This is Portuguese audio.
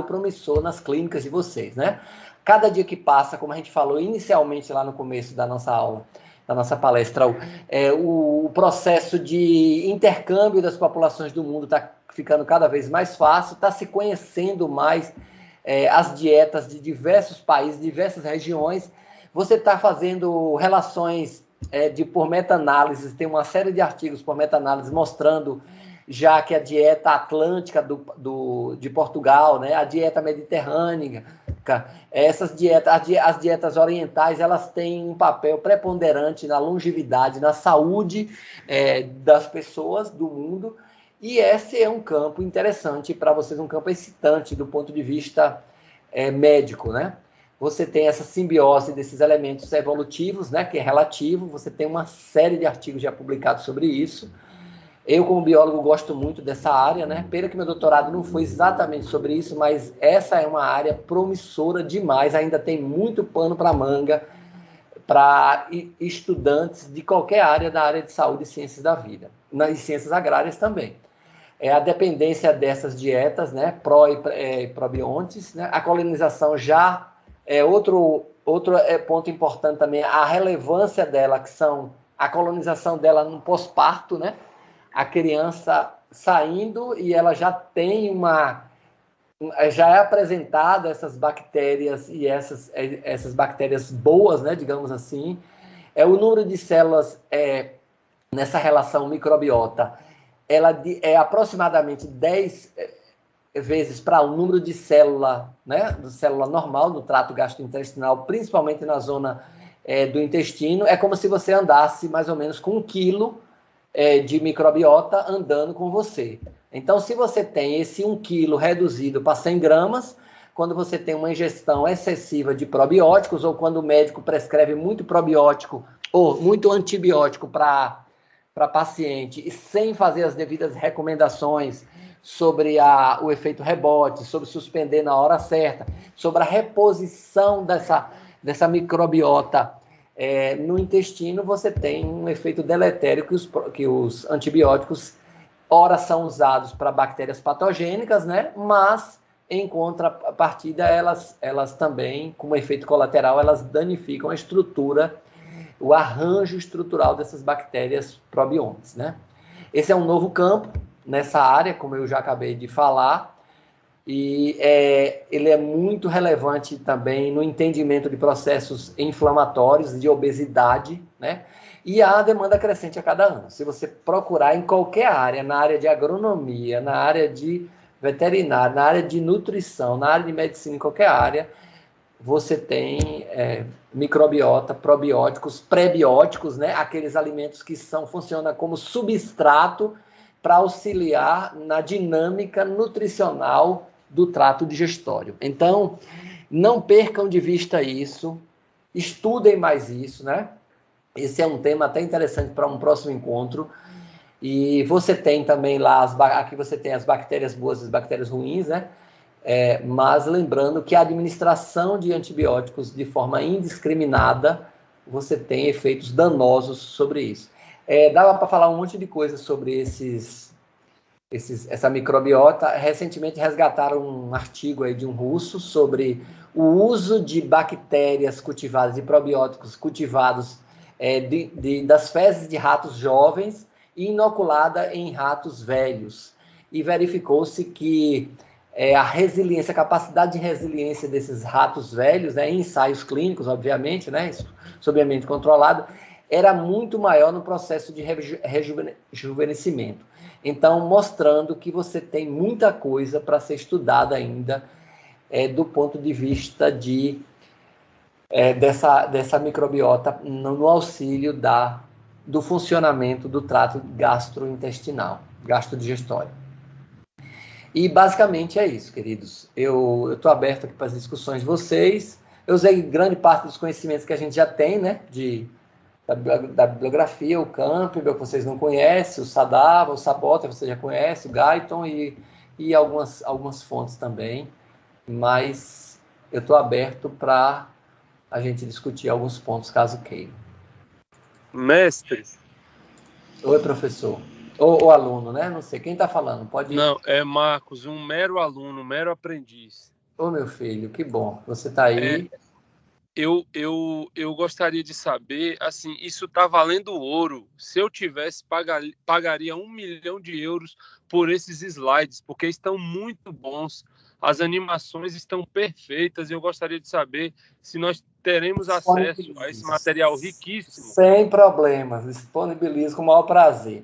promissor nas clínicas de vocês, né? Cada dia que passa, como a gente falou inicialmente lá no começo da nossa aula, da nossa palestra, o processo de intercâmbio das populações do mundo está ficando cada vez mais fácil, está se conhecendo mais as dietas de diversos países, diversas regiões. Você está fazendo relações por meta-análise, tem uma série de artigos por meta-análise mostrando já que a dieta atlântica de Portugal, né, a dieta mediterrânea, essas dietas, as dietas orientais, elas têm um papel preponderante na longevidade, na saúde das pessoas do mundo, e esse é um campo interessante para vocês, um campo excitante do ponto de vista médico, né? Você tem essa simbiose desses elementos evolutivos, né, que é relativo, você tem uma série de artigos já publicados sobre isso. Eu, como biólogo, gosto muito dessa área, né? Pena que meu doutorado não foi exatamente sobre isso, mas essa é uma área promissora demais, ainda tem muito pano para manga para estudantes de qualquer área da área de saúde e ciências da vida, nas ciências agrárias também. A dependência dessas dietas, né? Pró e probiontes, né? A colonização já é outro ponto importante também, a relevância dela, que são a colonização dela no pós-parto, né? A criança saindo e ela já tem já é apresentada essas bactérias e essas bactérias boas, né, digamos assim. O número de células nessa relação microbiota, ela é aproximadamente 10 vezes para o número de célula, né, de célula normal no trato gastrointestinal, principalmente na zona do intestino. É como se você andasse mais ou menos com 1 quilo de microbiota andando com você. Então, se você tem esse 1 quilo reduzido para 100 gramas, quando você tem uma ingestão excessiva de probióticos, ou quando o médico prescreve muito probiótico ou muito antibiótico para paciente, e sem fazer as devidas recomendações sobre o efeito rebote, sobre suspender na hora certa, sobre a reposição dessa microbiota no intestino, você tem um efeito deletério que os antibióticos, ora são usados para bactérias patogênicas, né? Mas, em contrapartida, elas também, como efeito colateral, elas danificam a estrutura, o arranjo estrutural dessas bactérias probiontes, né? Esse é um novo campo nessa área, como eu já acabei de falar, e ele é muito relevante também no entendimento de processos inflamatórios, de obesidade, né? E há demanda crescente a cada ano. Se você procurar em qualquer área, na área de agronomia, na área de veterinária, na área de nutrição, na área de medicina, em qualquer área, você tem microbiota, probióticos, prebióticos, né? Aqueles alimentos que funcionam como substrato para auxiliar na dinâmica nutricional do trato digestório. Então, não percam de vista isso, estudem mais isso, né? Esse é um tema até interessante para um próximo encontro. E você tem também lá, aqui você tem as bactérias boas e as bactérias ruins, né? Mas lembrando que a administração de antibióticos de forma indiscriminada, você tem efeitos danosos sobre isso. Dava para falar um monte de coisa sobre essa microbiota. Recentemente resgataram um artigo aí de um russo sobre o uso de bactérias cultivadas, de probióticos cultivados das fezes de ratos jovens e inoculada em ratos velhos. E verificou-se que a resiliência, a capacidade de resiliência desses ratos velhos, né, em ensaios clínicos, obviamente, né, sob ambiente controlado, era muito maior no processo de rejuvenescimento. Então, mostrando que você tem muita coisa para ser estudada ainda do ponto de vista dessa microbiota no auxílio do funcionamento do trato gastrointestinal, gastrodigestório. E basicamente é isso, queridos. Eu estou aberto aqui para as discussões de vocês. Eu usei grande parte dos conhecimentos que a gente já tem, né, da bibliografia, o Campbell, que vocês não conhecem, o Sadava, o Sabota, você já conhece, o Guyton e algumas fontes também. Mas eu estou aberto para a gente discutir alguns pontos, caso queira. Mestre. Oi, professor. Ou aluno, né? Não sei quem está falando. Pode. Não, é Marcos, um mero aluno, um mero aprendiz. Ô, meu filho, que bom. Você está É, aí. eu gostaria de saber, assim, isso está valendo ouro. Se eu tivesse, pagaria 1 milhão de euros por esses slides, porque estão muito bons. As animações estão perfeitas e eu gostaria de saber se nós teremos acesso a esse Disponibilizo. material riquíssimo. Sem problemas. Disponibilizo com o maior prazer.